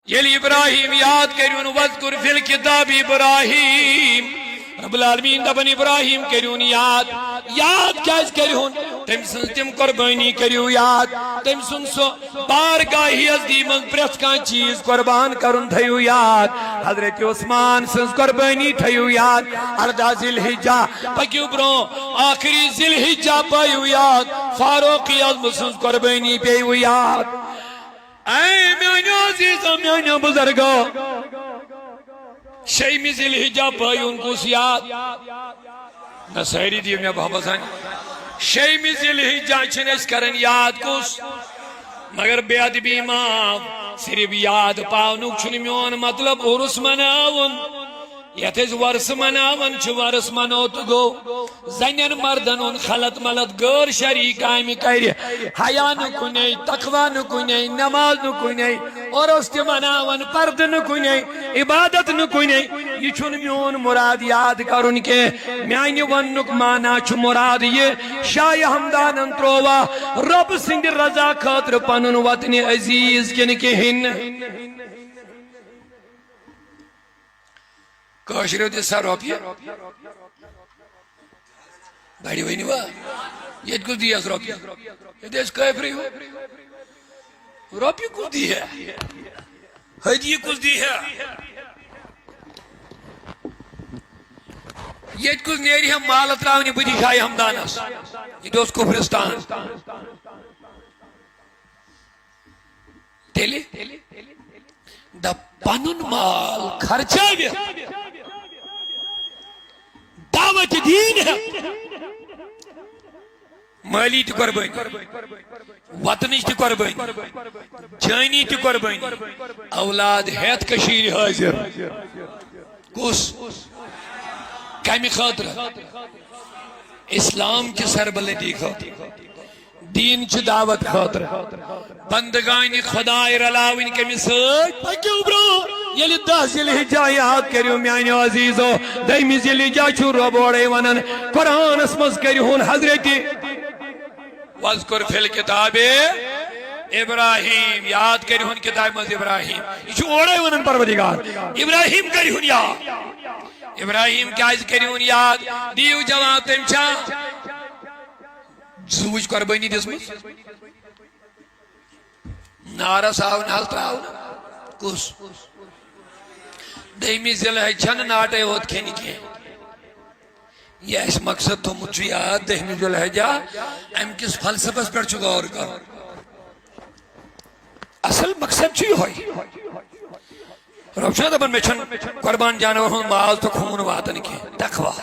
یلی ابراہیم یاد کریون وذکر فی الکتاب ابراہیم رب العالمین دبن ابراہیم کریون یاد کیاز کریون تم سن تم قربانی کریو یاد تم سن سو بارگاہی ازدی من پریت کان چیز قربان کرن تھیو یاد حضرت عثمان سن قربانی تھیو یاد اردہ ذی الحجہ پکیو برو آخری ذی الحجہ پایو یاد فاروقی اعظم سن قربانی پیو یاد اے میانو عزیزہ میانو بزرگو شیمی ذی الحجہ پایون کس یاد نصیری دیو میں بہت بسانی شیمی ذی الحجہ چھنس کرن یاد کس مگر بے ادبی معاف صرف یاد پاونک چھن میون مطلب عرس مناون یتز ورس مناون چھ ورس منوت گو زنین مردن ان خلط ملط غیر شریک آمی کری حیا نکنے تقوی نکنے نماز نکنے عرس تی مناون پرد نکنے عبادت نکنے یہ چھن میون مراد یاد کرن کے میانی ونک مانا چھ مراد یہ شاہ حمدان تروا رب سند رضا خاطر پنن وطن عزیز کن کے ہن کاشر ہوتے سا روپیہ بڑی وینی وا یہ کچھ دیا اس روپیہ یہ دیس کائف رہی ہو روپیہ کچھ دی ہے حجی کچھ دی ہے یہ کچھ نیری ہم مالت راونی بجی شاہی ہمدانس یہ دوست کفرستان تیلی دا پنن مال خرچہ بھی دعوت دین ہے مالی تی قربانی وطنش تی قربانی جانی تی قربانی اولاد ہیت کشیر حاضر کس کمی خاطر اسلام کی سربلندی خاطر دین چھ دعوت خاطر بندگانی خدای رلاوین کمی سۭتۍ پکیو برو یلی 10 ذی الحجہ یاد کریو میانی عزیزو دہمی ذی الحجہ چھو ربوڑے ونن قرآن اسمز کریون حضرت وذکر فی الکتاب ابراہیم یاد کریون کتاب مز ابراہیم یہ چھو اوڑے ونن پروردگار ابراہیم کریون یاد ابراہیم کیا از کریون یاد دیو جواب تم چھا زوج قربانی دسمت نارا ساون حل تراؤن کس دہمی ذی الحجہ ناٹے ہوت کھینی کے یہ اس مقصد تو مجھو یاد دہمی ذی الحجہ ام کس فلسفس پر چکا اور کر اصل مقصد چی ہوئی ربشہ دبن میں چھن قربان جانور ہوں مال تو خون واتن کے تقوی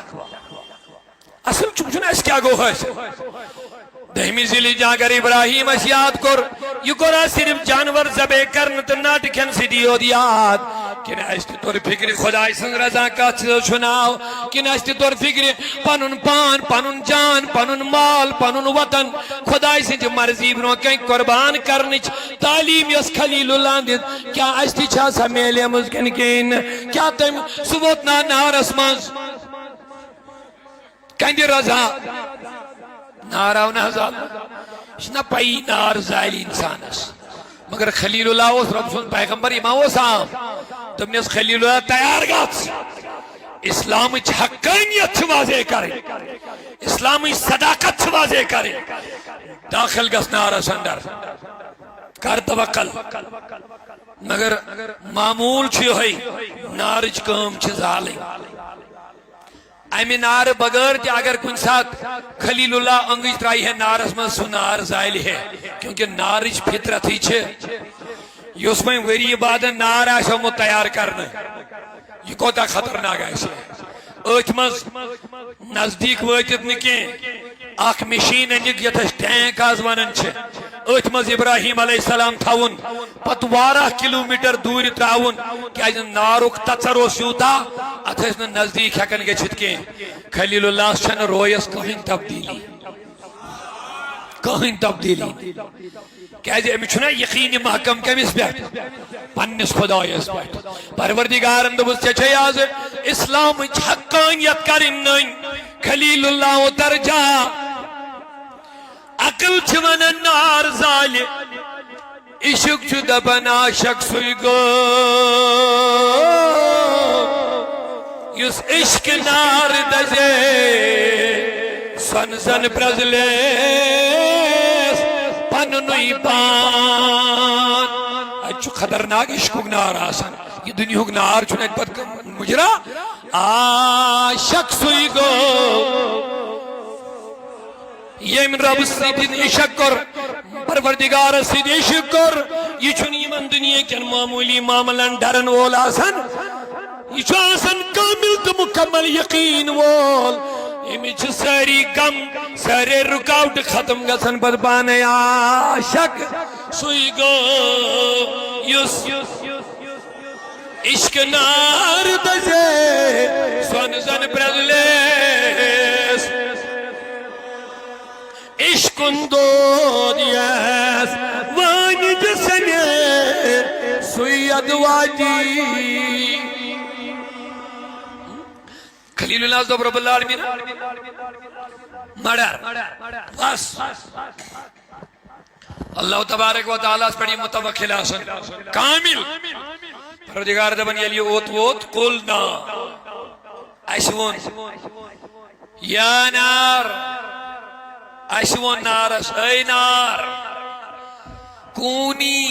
اصل چمچن اس کیا گو ہے دہمی ذی الحجہ اگر ابراہیم اس یاد کر یہ کرا صرف جانور ذبح کرن تو ناٹ کھن سی دیو یاد کہ اس طور فکر خدا سن رضا کا سناو کہ اس طور فکر پنن پان پنن جان پنن مال پنن وطن خدا سن مرضی برو کہیں قربان کرنچ تعلیم یس خلیل اللہ دت کیا اس تی چھا سا میلے مزکن کین کیا تم سبوتنا نارس مز کہندی رضا نارا و نحضا اشنا پائی نار زائلی انسانس مگر خلیل اللہ اس رب سن پیغمبر امام و سام تم نے اس خلیل اللہ تیار گات اسلام حقانیت واضح کرے اسلام صداقت واضح کرے داخل گس نارا سندر کر توکل مگر معمول چھ ہوئی نارج کام چھ ظالم امی نار بغیر تی اگر کن ساتھ خلیل اللہ انگیج ترائی ہے نارس میں سو نار زائل ہے کیونکہ نارج فطرت ہی چھے یہ اس میں وری بعد نار آشا مو تیار کرنا یہ کوتا خطرناک ایسے ایچ مز نزدیک ویتت نکیں آخ مشین انجک یتش ٹینک آزوانن چھے ایچ مز ابراہیم علیہ السلام تھاون پت 12 کلومیٹر دور تراون کیا جن نارک تچرو سیوتا اتھس نزدیک ہکن گے چھتکیں خلیل اللہ چھن رویس کہیں تبدیلی کیا جی امی چھنا یقین محکم کمیس بیٹ پنس خدایس بیٹ پروردگار اندبس چچے آز اسلام حقانیت کرن خلیل اللہ درجہ عقل چھونا نار زال عشق چھ دپن عاشق سوی گو یس عشق نار دزے سن زن پرزلیس پننوی پان اچھو خطرناک عشق نار آسان یہ دنیا نار چھنے پت مجرا عاشق سوی گو یہ من رب سیدین عشق کر پروردگار سید عشق کر یہ چھنی من دنیا کن معمولی معاملن ڈرن وول آسان یہ چھو آسان کامل تو مکمل یقین وول یہ میں چھو ساری کم سارے رکاوٹ ختم گسن پر پانے عاشق سوئی گو یس عشق نار دزے سون زن پرزلیس عشقن دود یس وانی جسنے سوید واجی خلیل اللہ عزب رب العالمین مڑر بس اللہ تبارک و تعالیٰ اس پڑی متوکل آسن کامل پروردگار دبن یلی اوت ووت قلنا اشون یا نار اشون نارس اے نار کونی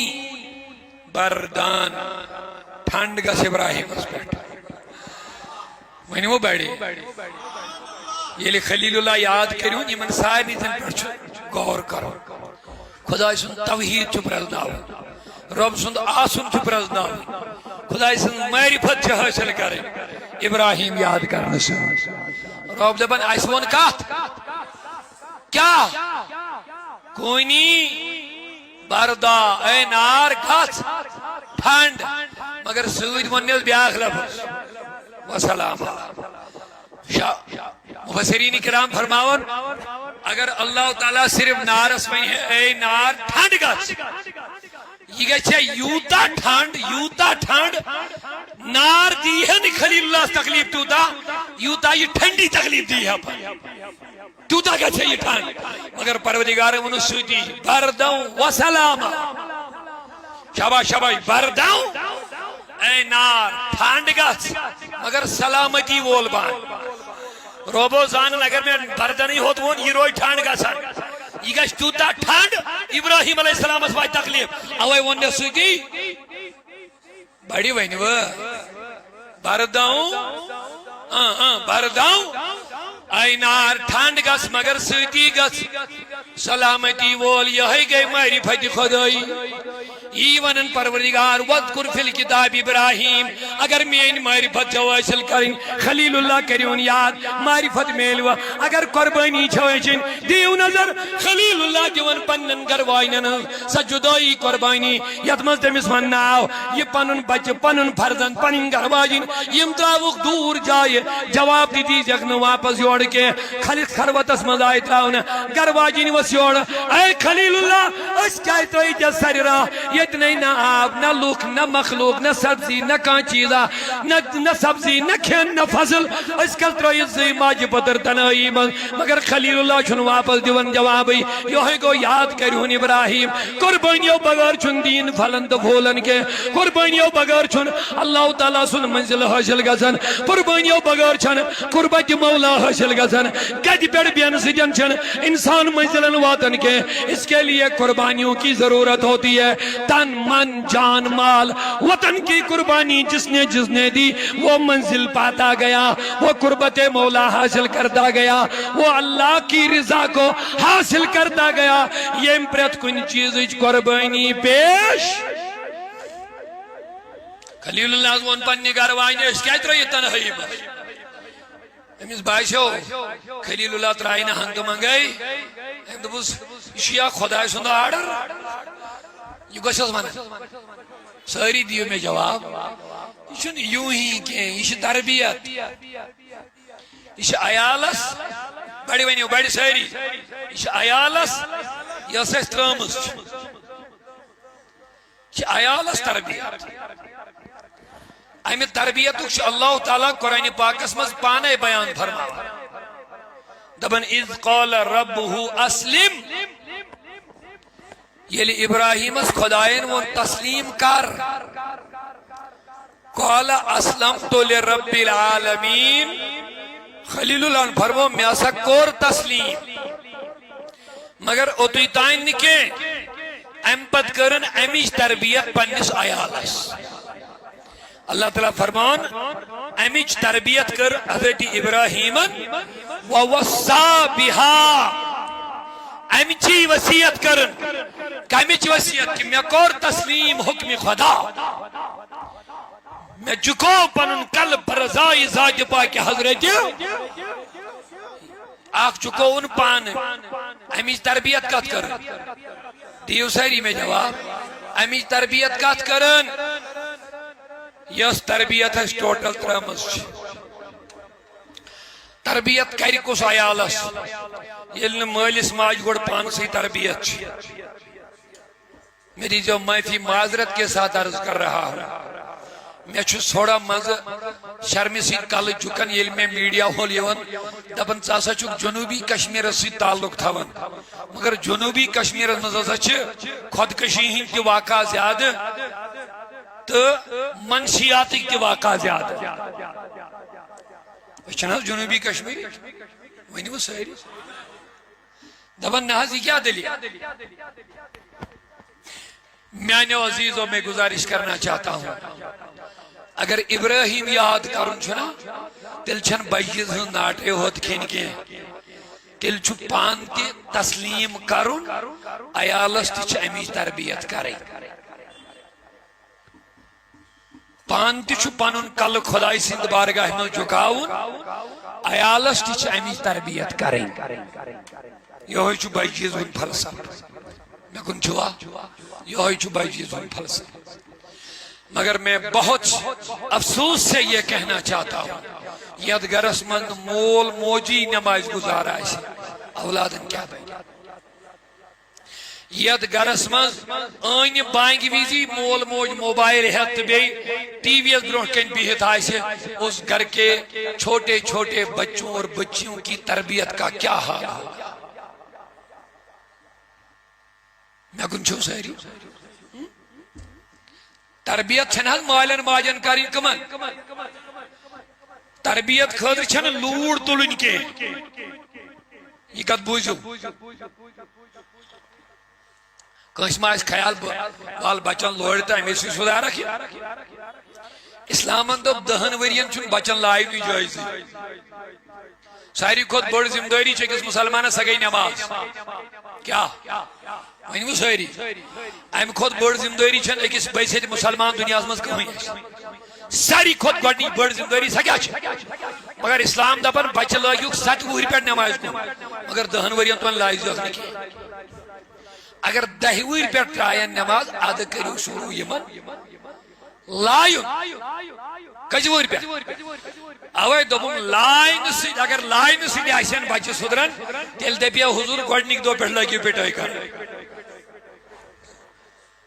بردان ٹھنڈ گس ابراہیم اس پیٹ وہی وہ بیڑی یلی خلیل اللہ یاد کریون یہ من ساری دن پر غور کرو خدا سن توحید چھ پرزناو رب سن آسن چھ پرزناو خدا سن معرفت چھ حاصل کرے ابراہیم یاد کرنے سے رب دبن ایسون کات کیا کوئنی بردا اے نار کات ٹھنڈ مگر سوید ونیل بیاخ لفظ وسلام مفسرین کرام فرماون اگر اللہ تعالیٰ صرف نارس میں ہے اے نار ٹھنڈ گس یہ گچھے یوتا ٹھنڈ نار دی ہے نہیں خلیل اللہ تکلیف یوتا یہ ٹھنڈی تکلیف دی ہے توتا گچھے یہ ٹھنڈ مگر پروردگار منسوٹی بردوں وسلام شاباش بردوں اے نار ٹھنڈ گس مگر سلامتی وول بان روبو زانن اگر میں بردہ نہیں ہوتا ہوں یہ روئی ٹھانڈ گا سان یہ گا شتوتا ٹھانڈ ابراہیم علیہ السلام اس بائی تکلیف اوہ ونیا سوگی بڑی وینی وہ برداؤں اے نار ٹھانڈ گس مگر سوگی گس سلامتی وول یہی گئی ماری پھتی خدای ایونن پروردگار وذکر فی الکتاب ابراہیم اگر میں معرفت چھو حاصل کریں خلیل اللہ کریون یاد معرفت میلو اگر قربانی چھو حاصل دیو نظر خلیل اللہ دیون پنن گروائنن سجدائی قربانی یتمز دمس منناو یہ پنن بچ پنن فرزن پنن گروائن یم تراوک دور جائے جواب دی جگن واپس یوڑ کے خلیل خروت اسمد آئی تراؤن گروائن وس یوڑ اے خلیل اللہ اس کیا تو ایجا سر را نہیں نہ آب نہ لوک نہ مخلوق نہ سبزی نہ کان چیزا نہ سبزی نہ کھین نہ فضل اس کل تروئی زی ماجی پتر تنائی مگر خلیل اللہ چھن واپس دیون جوابی یوہی کو یاد کریون ابراہیم قربانیوں بغیر چھن دین پھلن تو بھولن کے قربانیوں بغیر چھن اللہ تعالیٰ سن منزل حاصل گزن قربانیوں بغیر چھن قربت مولا حاصل گزن گد پیڑ بیان سجن چھن انسان منزلن واتن کے اس کے لیے قربانیوں کی ضرورت ہوتی ہے تن من جان مال وطن کی قربانی جس نے دی وہ منزل پاتا گیا وہ قربت مولا حاصل کرتا گیا وہ اللہ کی رضا کو حاصل کرتا گیا یہ امپرت کن چیز قربانی پیش خلیل اللہ عزوان پنی گروائن اس کیا اترا یہ تنہی بس امیز بائشو خلیل اللہ ترائینا ہنگ منگئی شیعہ خدای سندہ آڈر یہ گوشت مانا ساری دیو میں جواب یہ یوں ہی کہ یہ تربیت یہ عیالس بڑی وینیو بڑی ساری یہ عیالس یہ سیس ترامس یہ عیالس تربیت امی تربیت اللہ تعالیٰ قرآن پاکس مز پانے بیان فرما دبن اذ قال ربه اسلم یلی ابراہیم اس خدائن ون تسلیم کر قال اسلمت لرب العالمین خلیل اللہ فرمو میں اسا کور تسلیم مگر اوتوی تائن نکے ام پت کرن امیش تربیت پنس عیالس اللہ تعالیٰ فرمان امیش تربیت کر حضرت ابراہیمن ووصا بها امچی وصیت کرن کمیچ وصیت کہ میں کور تسلیم حکم خدا میں جکو پنن قلب برزائی ذات پاک حضرت آخ چکو ان پان امیج تربیت کت کرن دیو ساری میں جواب امیج تربیت کت کرن یس تربیت ہے ٹوٹل ترامز تربیت کری کس عیالس یل مالس ماج گوڑ پان سی تربیت میری جو معافی معذرت کے ساتھ عرض کر رہا ہوں میں چھس تھوڑا مز شرمی سی کل جکن یل میں میڈیا ہول یون دپن ژاسا چھک جنوبی کشمیر سی تعلق تھاون مگر جنوبی کشمیر مز ہسا چھ خودکشی ہند تہ واقع زیادہ تو منشیاتک تہ واقع زیادہ چھنا جنوبی کشمیر ونیو ساری دپن نہ یہ کیا دلیل میانو عزیزوں میں گزارش کرنا چاہتا ہوں اگر ابراہیم یاد کرن چھنا تیل چھن بجیز ہن ناٹے ہوت کھین کے تیل چھو پان تی تسلیم کرن عیالس تی چھ امیج تربیت کرے پان تی چھو پانن کل خدای سند بارگاہ میں جھکاون عیالس تی چھ امیج تربیت کرے یہ ہوئی چھو بجیز ہن فلسفہ میں کن چھوا یہ ہوئی چھو بجیز ہن فلسفہ مگر میں بہت افسوس سے یہ کہنا چاہتا ہوں ید گرس مند مول موجی نماز گزارا ہے اولادن کیا بھائی ید گرس مند آئین بانگ ویزی مول موج موبائل ہے بے ٹی وی برون کن بیہت آئیسے اس گھر کے چھوٹے چھوٹے بچوں اور بچیوں کی تربیت کا کیا حال ہوگا میں کن چھو سہری تربیت چھن حض مالن ماجن کرین کمن تربیت خاطر چھن لوڑ تلن کے یہ کت بوزو کنس ما اس خیال بال بچن لوڑتا ہے سی سدھا رکھی اسلامن دب 10 ورین چھن بچن لائی بھی جائز ساری خود بڑ ذمہ داری چھ کس مسلمان سگئی نماز کیا ونیو ساری ام خود بڑ ذمہ داری چھن اکس بیسیت مسلمان دنیا مز کہیں ساری خود بڑی بڑ ذمہ داری سکیا چھ مگر اسلام دپن بچہ لائیو 7 وہر پہ نماز کو مگر 10 ورین تو لائی زخ نکی اگر 10 وہر پہ ٹرائن نماز اد کریو شروع یمن لائن کج وہر پہ اوے دوپم لائن سی اگر لائن سی آسن بچہ سدرن تیل دپیا حضور گڈنک دو پہ لگی پٹائی کر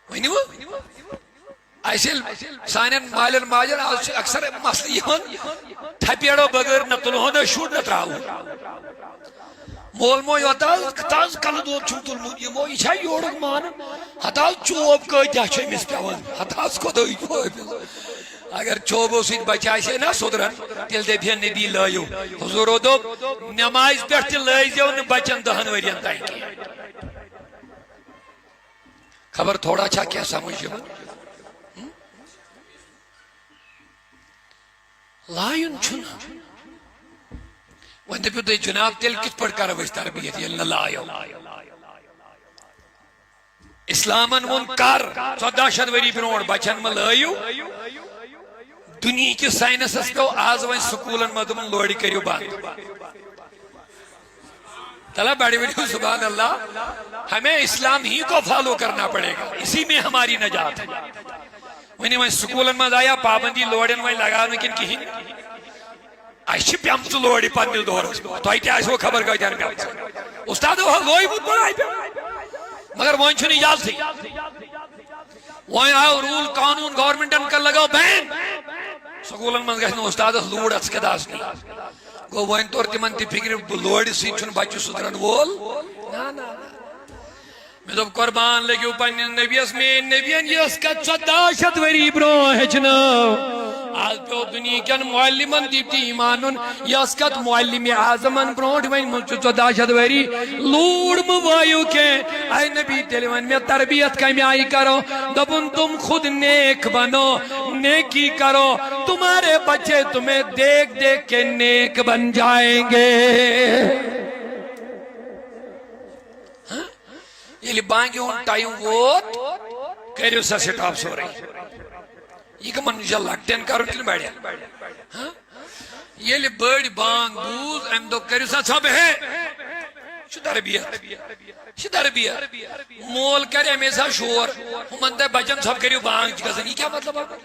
ونیو ایسل سانن مالن ماجن اکثر مسئلہ یون تھپیڑو بغیر نہ تلو نہ شوٹ نہ تراو مول مو یوتاز تاز کل دو چھو تلمو یمو یہ چھا یورک مان ہتاز چوب کتیا چھ مس پیون ہتاز کو دئی اگر چوبو سید بچائی سے نہ سدرن تیل دے بھی نبی لائیو حضورو دو نماز پیٹھ لائی دیو نہ بچن 10 ورین تائیں کی خبر تھوڑا چھا کیا سمجھو لائن چھنا وندے پہ جناب تیل کت پڑھ کر وش تربیت یہ لائیو اسلامن ون کر 14 وری برون بچن میں لائیو دنیا کی سائنس اس کو آز وین سکولن مدمن لوڑی کریو بات تلا بڑی بڑی سبحان اللہ ہمیں اسلام ہی کو فالو کرنا پڑے گا اسی میں ہماری نجات ہے وینی وین سکولن مد آیا پابندی لوڑن وین لگا نکن کہیں ایشی پیمت لوڑی پندل دورس تو آئی تیاس وہ خبر گئی جان پیمت استاد وہ لوئی بود بڑھائی پیمت مگر وین چھنی یاد تھی وین آئے رول قانون گورنمنٹن کر لگاو بین سکولن من گھن استاد لوڑ اس کے داس کی گو وین طور تمن تی فکر لوڑ سی چھن بچو سدرن وول نا نا میں دب قربان لگیو پنی نبیس میں نبیان یس کا 1400 وری برو ہچنو آج پہ دنیا کن معلمن دیتی ایمانن یس کت معلم اعظمن برونٹ وین مجھ 1400 وری لوڑ موایو کے اے نبی تیلون میں تربیت کمی آئی کرو دبن تم خود نیک بنو نیکی کرو تمہارے بچے تمہیں دیکھ دیکھ کے نیک بن جائیں گے یہ لبانگی ہون ٹائم ووت کریو سا سٹاپ سو رہی یہ کہ من جا لگتین کارو کل بیڑیا یہ لی بڑی بانگ بوز ام دو کریو سا سب ہے شو تربیت مول کرے ہمیسا شور ہمندہ بچن سب کریو بانگ چکا یہ کیا مطلب آگا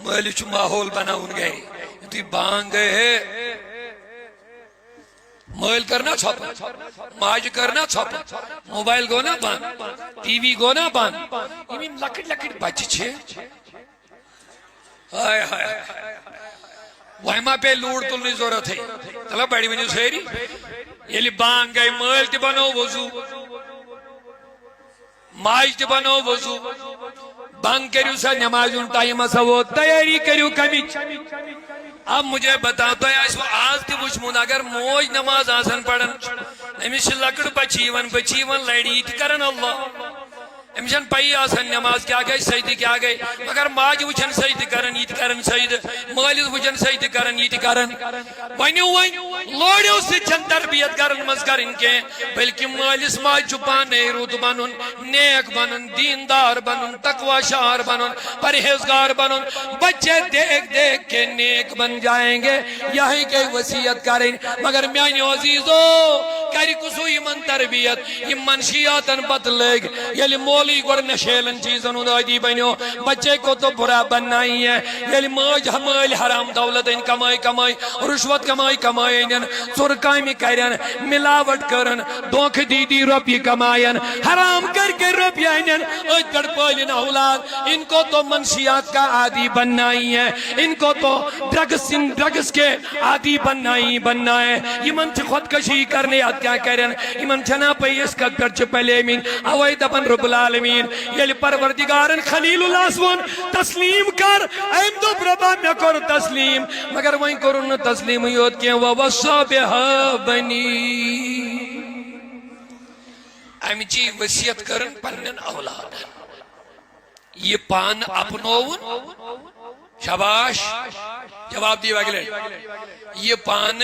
مولی چو ماحول بنا ہون گئی تو بانگ گئے ہے موبائل کرنا چھپا ماج کرنا چھپا موبائل گونا بان ٹی وی گونا بان یہ لکٹ بچ چھے ہائے ہائے وہاں پہ لوڑ تلنی ضرورت ہے تلا بڑی منی سیری یہ لی بان گئی موبائل تی بنو وضو ماج تی بنو وضو بان کریو سا نماز ان ٹائم سا وہ تیاری کریو کمی اب مجھے بتاتا ہے اس آج کی وچمون اگر موج نماز آسان پڑھن امیشن لکڑ بچیون لڑی تی کرن اللہ امیشن پائی آسان نماز کیا گئی سجدی کیا گئی مگر ماج وچن سجدی کرن یہ کرن سجد مالد وچن سجدی کرن یہ کرن ونیو لوڑیو سے چند تربیت کرن مذکر ان کے بلکہ مالس ماج چھپانے روت بنن نیک بنن دیندار بنن تقوی شعار بنن پرہیزگار بنن بچے دیکھ دیکھ کے نیک بن جائیں گے یہی کہ وصیت کریں مگر میانی عزیزو کری کسو ایمن تربیت یہ منشیاتن بدلگ یلی مولی گوڑ نشیلن چیزن ادائی بنیو بچے کو تو برا بننا ہی ہے یلی موج ہمال حرام دولت ان کمائی رشوت کمائی سرکامی کرن ملاوٹ کرن دونک دیدی روپی کمائن حرام کر کے روپی آئین اج پر پولین اولاد ان کو تو منشیات کا عادی بننا ہی ہے ان کو تو ڈرگس کے عادی بننا ہے یہ من چھ خودکشی کرنے یاد کیا کرن یہ من چھنا پیس کا کرچ پہلے من اوائی دبن رب العالمین یہ پروردگارن خلیل اللہ سون تسلیم کر ایم دو بربا میں کر تسلیم مگر وہیں کرن تسلیم یود کیا ووصا بها بنی ایم جی وصیت کرن پنن اولاد یہ پان اپنون شاباش جواب دیو اگلے یہ پان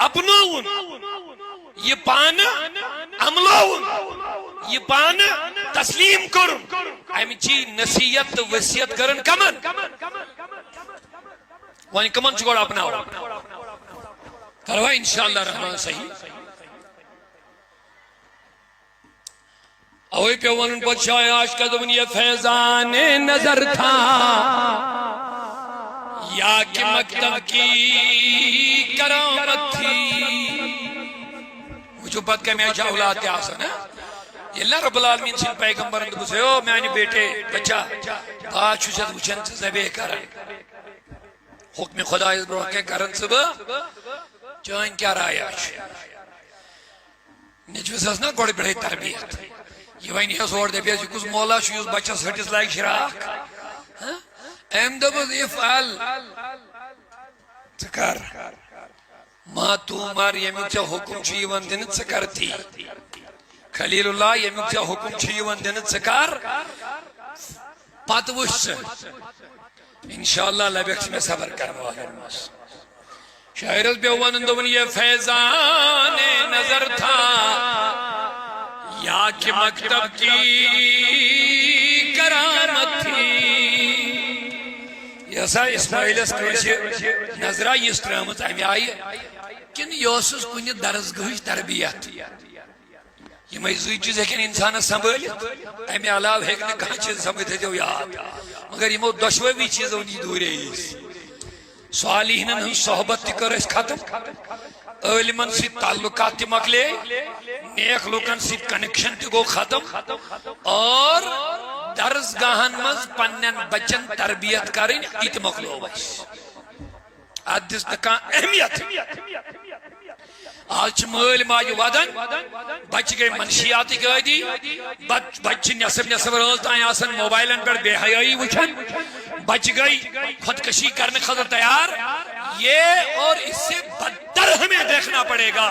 اپنون یہ پان عملون یہ پان تسلیم کرن ایم چی نصیت وصیت کرن کمن وانی کمن چکوڑ اپناو کروا انشاءاللہ رحمان صحیح اوہی پہ ونن پچھائے عاشق دون یہ فیضان نظر تھا یا کہ مکتب کی کرامت تھی جو بد کہ میں چاہ اولاد کے آسان ہے یہ اللہ رب العالمین سن پیغمبر اندھو سے او میں نے بیٹے بچہ بات شجد وچن سے زبے کرن حکم خدا اس بروکے کرن سبا چاہن کیا رائے آش نجوز اسنا گوڑی بڑھے تربیت یہ وہی نہیں سوڑ دے بیس کس مولا شیوز بچہ سٹس لائک شراک ایم دبز افعال تکر ما تو مار یمیک چا حکم چیون دنت سکر تھی خلیل اللہ یمیک چا حکم چیون دنت سکر پاتوش سے انشاءاللہ لبیکس میں صبر کروا ہے شاعرز بیوان اندون یہ فیضان نظر تھا یا کہ مکتب کی کرامت تھی یسا اسماعیل اسکرشی نظرہ یہ استرامت ہمیں آئی کن یوسس کنی درزگوش تربیت یہ محضوی چیز ہے کہ انسان سنبھلیت ہمیں علاوہ ہے کہ کہاں چیز سمجھتے جو یاد مگر یہ دشوی چیز ہونی دور ہے صالحین ہن صحبت تکر اس ختم علمن سی تعلقات تی مکلے نیک لوکن سی کنیکشن تی گو ختم اور درسگاہن مز پنن بچن تربیت کریں ایت مکلو بس آدھس نکان اہمیت آج مل ماجہ ودن بچہ گئی منشیات قیدی بچہ نصف نصف رٲژ تام آسان موبائلن پہ بے حیائی وچھان بچہ گئی خودکشی کرنے خاطر تیار یہ اور اس سے بدتر ہمیں دیکھنا پڑے گا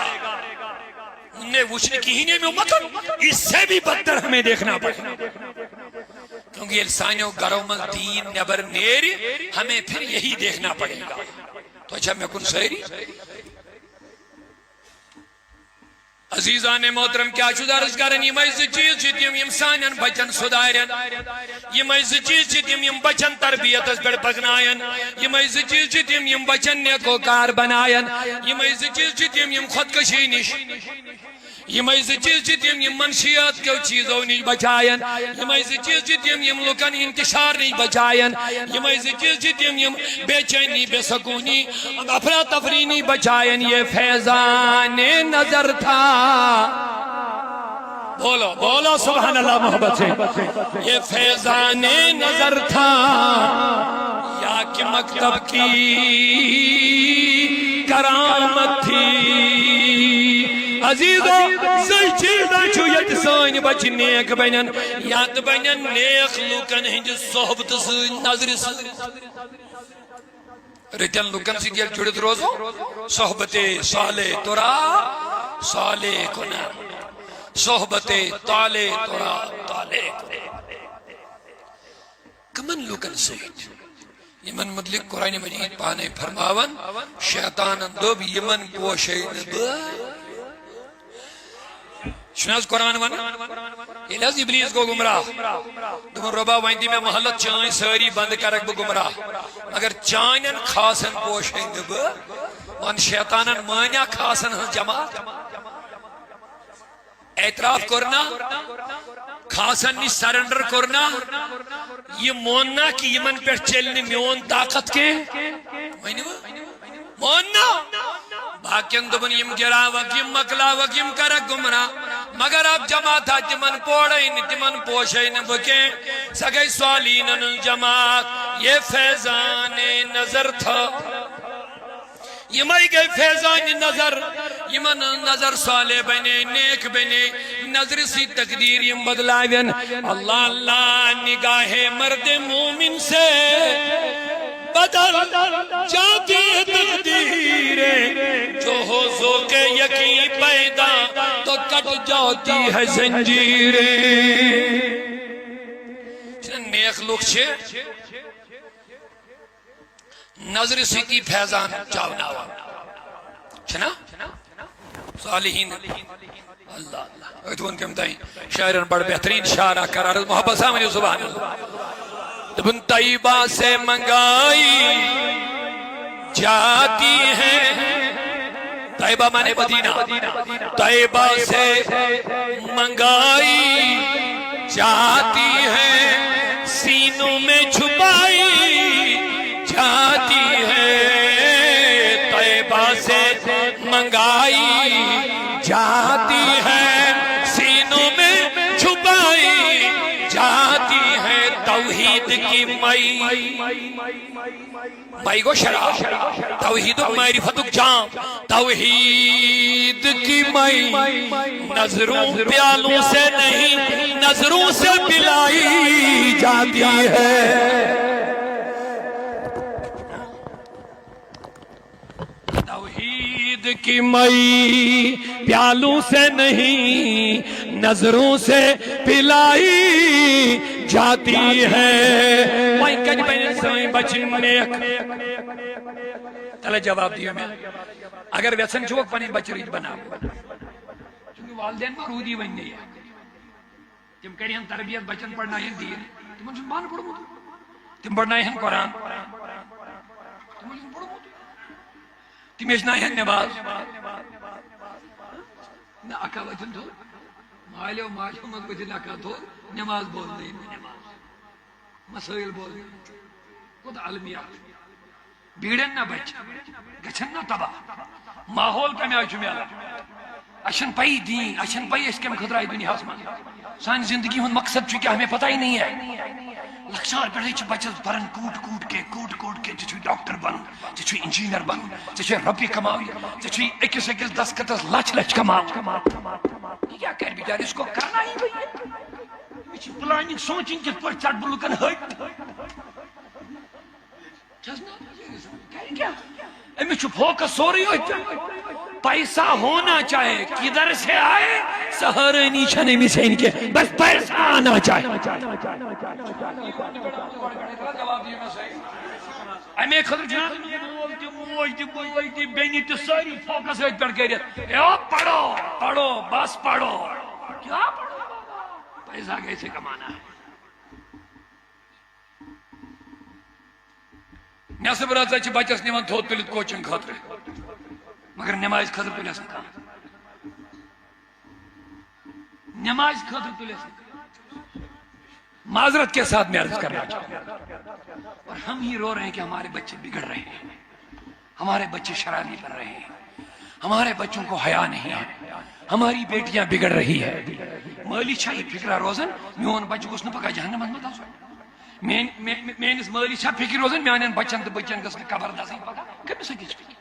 انہیں وچھنے کی ہی نہیں میں مطلب اس سے بھی بدتر ہمیں دیکھنا پڑے گا کیونکہ انسانیوں گھروں میں دین نبر نیری ہمیں پھر یہی دیکھنا پڑے گا تو اچھا میں کن سہری عزیزان محترم کیا چھو درس کرن یہ مز چیز چیتیم یم سانن بچن سدارن یہ مز چیز چیتیم یم بچن تربیت اس پر پکنائن یہ مز چیز چیتیم یم بچن نیکوکار بنائن یہ مز چیز چیتیم یم خودکشی نش یہ مز چیز چیتیم یم منشیات کے چیزوں نش بچائن یہ مز چیز چیتیم یم لکن انتشار نش بچائن یہ مز چیز چیتیم یم بے چینی بے سکونی افراتفری نش بچائن یہ فیضان نظر تھا بولو بولو سبحان اللہ محبت سے یہ فیضان نظر تھا یا کہ مکتب کی کرامت تھی عزیزو زی چیزا چھو یت سان بچ نیک بنن یاد بنن نیک لوکن ہنج صحبت سے نظر سے رتن لوکن سے گیل جڑت روزو صحبت صالح ترا صالح کنا صحبت طالع ترا طالع کنا کمن لوکن سید یمن مدلک قرآن مجید پانے فرماون شیطان دوب یمن پوشید با شناز قرآن وانا الہذ ابلیس کو گمراہ دمون ربا وائندی میں محلت چائن ساری بند کرک با گمراہ مگر چائنن خاصن پوشید با وان شیطانن مانیا خاصن ہن جماعت اعتراف کرنا خاصن نی سرنڈر کرنا یہ موننا کہ یمن پر چلنے میون طاقت کے موننا باقین دبن یم گرا وکیم مکلا وکیم کرک گمرا مگر اب جماعت تمن پوڑین تمن پوشین بکے سگئی سوالین جماعت یہ فیضان نظر تھا یمائی گئی فیضان نظر یمن نظر صالح بنے نیک بنے نظر سی تقدیر یم بدلائین اللہ اللہ نگاہ مرد مومن سے بدل جاتی ہے تقدیر جو ہو ذوق یقین پیدا تو کٹ جاتی ہے زنجیریں نیک لوگ چھے نظر سیتی فیضان چاوناوا چھنا صالحین اللہ اللہ اتوان کم دائیں شاعران بڑھ بہترین شاعرہ قرار محبت سامنے سبحان اللہ ابن طیبہ سے منگائی جاتی ہے طیبہ مانے مدینہ طیبہ سے منگائی جاتی ہے سینوں میں چھپائی جاتی ہے طیبہ سے منگائی جاتی ہے سینوں میں چھپائی جاتی ہے توحید کی مائی گو شراب توحید و معرفت جام توحید کی مائی نظروں پیالوں سے نہیں نظروں سے پلائی جاتی ہے توحید کی مئی پیالوں سے نہیں نظروں سے پلائی جاتی ہے مائی کج بین سائیں بچن نیک تلے جواب دیا میں اگر ویسن چوک پانی بچریت بنا چونکہ والدین مرودی بن گئی ہے تم کہنی ہم تربیت بچن پڑھنا ہے دیر تم انسان مان پڑھو تم پڑھنا ہے قرآن تم انسان پڑھو تم اشنا ہے نماز نہ اکا وچن تو مالے و ماجو مگ وچن اکا تو نماز بول نہیں نماز مسائل بول نہیں خود علمیات بیڑن نہ بچ گچن نہ تباہ ماحول کا میں آجو میں آلہ اشن پائی دین اشن پائی اس کے میں خدرائی دنیا آسمان سانی زندگی ہون مقصد چونکہ ہمیں پتہ ہی نہیں ہے لکشار پہ بچس برن کوٹ کے ڈاکٹر بن ژے انجینئر بن ژے رۄپیہِ کماو ژے أکِس دستخطس لچھ کماو یہ کیا کر بیچارے اس کو کرنا ہی وہی پلاننگ سوچن کت پہ ژٹ بہ لکن ہٹ امس فوکس سوری پیسہ ہونا چاہے کدھر سے آئے سہارنی چھن امس ہین کے بس پیسہ آنا چاہے امی خطر جناب موج بوج بینی تو ساری فوکس ات پہ کرت پڑھو بس پڑھو کیا پڑھو پیسہ کیسے کمانا ہے نصب رات بچس نمان تھوت تلت کوچنگ خاطر مگر نماز خاطر تلس نماز خاطر تلس معذرت کے ساتھ میں عرض کرنا چاہتا اور ہم ہی رو رہے ہیں کہ ہمارے بچے بگڑ رہے ہیں ہمارے بچے شرابی بن رہے ہیں ہمارے بچوں کو حیا نہیں ہے ہماری بیٹیاں بگڑ رہی ہے مالی چھائی فکرہ روزن میون بچہ گوس نہ پکا جہنم مت آسو میانس مالی چھا فکر روزن میان بچن تو بچن گس قبر دسن پکا کمس اکس فکر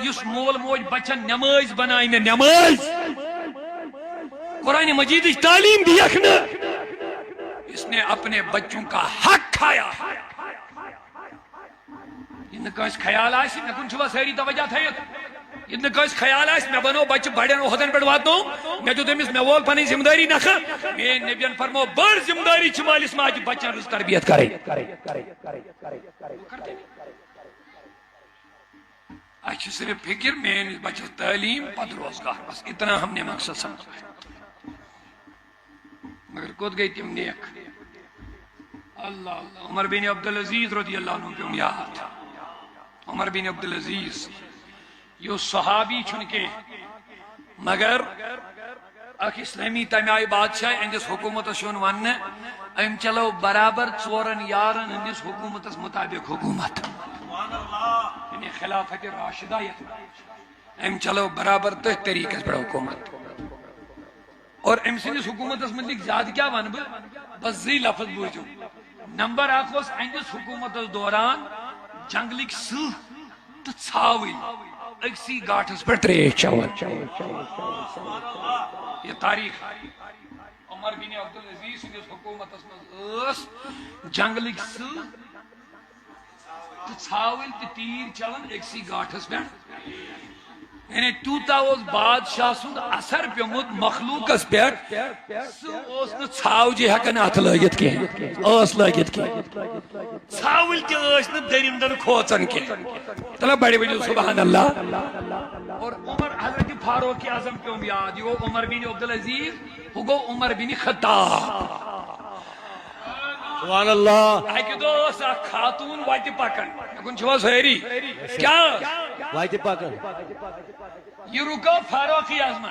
اس مول موج بچن نماز بنائے میں نماز قرآن مجید تعلیم دی اخنا اس نے اپنے بچوں کا حق کھایا ان کا خیال آئے میں کن چھوا سہری توجہ تھیت ان کا خیال آئے میں بنو بچہ بڑھن وحدن پہ واتنو میں جو تمس میں وول پنی ذمہ داری نکھا میں نبیان فرمو بڑ ذمہ داری چھ مالس ماجہ بچن رز تربیت کرے اچھا صرف فکر میں بچہ تعلیم پت روزگار بس اتنا ہم نے مقصد سمجھا مگر کود گئی تم نیک اللہ اللہ عمر بن عبدالعزیز رضی اللہ عنہ پہ یاد عمر بن عبدالعزیز یہ صحابی چھن کے مگر اک اسلامی تمہ آئی بادشاہ اندس حکومت شون ون ام چلو برابر ژورن یارن اندس حکومت مطابق حکومت یعنی خلافت راشدہ ام چلو برابر تہ طریقہ پہ حکومت اور ام سندس حکومت متعلق زیادہ کیا ون بس زی لفظ بوزو نمبر اخ اندس حکومت دوران جنگلک سہ تو ژھاوٕلۍ أکسی گاٹھس پہ تریش چوان یہ تاریخ عمر بن عبدالعزیز سندس حکومت مز جنگلک سہ تو ژھاوٕلۍ تو تیر چلان أکسی گاٹھس پہ یعنی تیوتا بادشاہ سند اثر پیومت مخلوقس پہ سہ ژھاوجہ ہیکان ات لگت کی لگت کی ژھاوٕلۍ تہ درندن کھوژان کی تلا بڑے بڑے سبحان اللہ اور عمر حضرت فاروق اعظم پیوم یاد یہ گو عمر بن عبدالعزیز وہ گو عمر بن خطاب سبحان اللہ اکہ دہ خاتون وتہ پکان کن چھوا سہری کیا وتہ پکان یہ رکو فاروق اعظم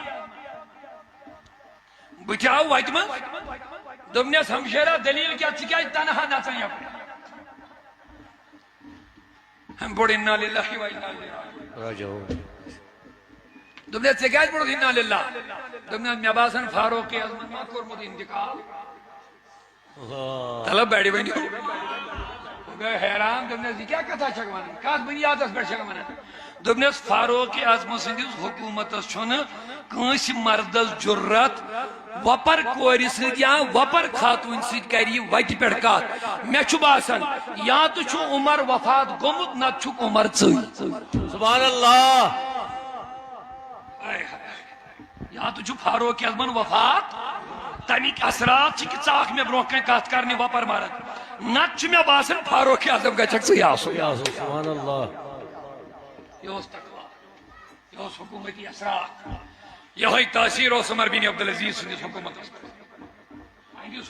بت آو وتہ من دس ہمشیرہ دلیل کیا ثہ تنہا نژان یپ ہم بڑھ انا للہ و انا الیہ راجعون ثہ کیا بڑھ انا للہ مے باسان فاروق اعظم ما کورمت انتقال تلا بیڑی بنی گئے حیران یہ کیا کتھا چھ ونان کت بنیادس پہ چھ ونان دس فاروق اعظم سندس حکومت کنس مردس جرت وپر کور ست یا وپر خاتون ست کر وتہ پہ کت مے باسان یا تو عمر وفات گومت نت عمر سبحان اللہ یا تو فاروق اعظم وفات تمیک اثرات ژاک مے برو کن کت کرنے وپر مرد نت مے باسان فاروق اعظم گھک ژے آسو سبحان اللہ یہ تقوا یہ حکومتی اثرات یہ تاثیر عمر بن عبدالعزیز سندس حکومت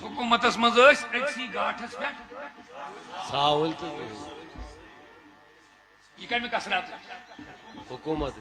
حکومت مز اکسی گاٹھس پہ ژھاوٕلۍ یہ کمیک اثرات حکومت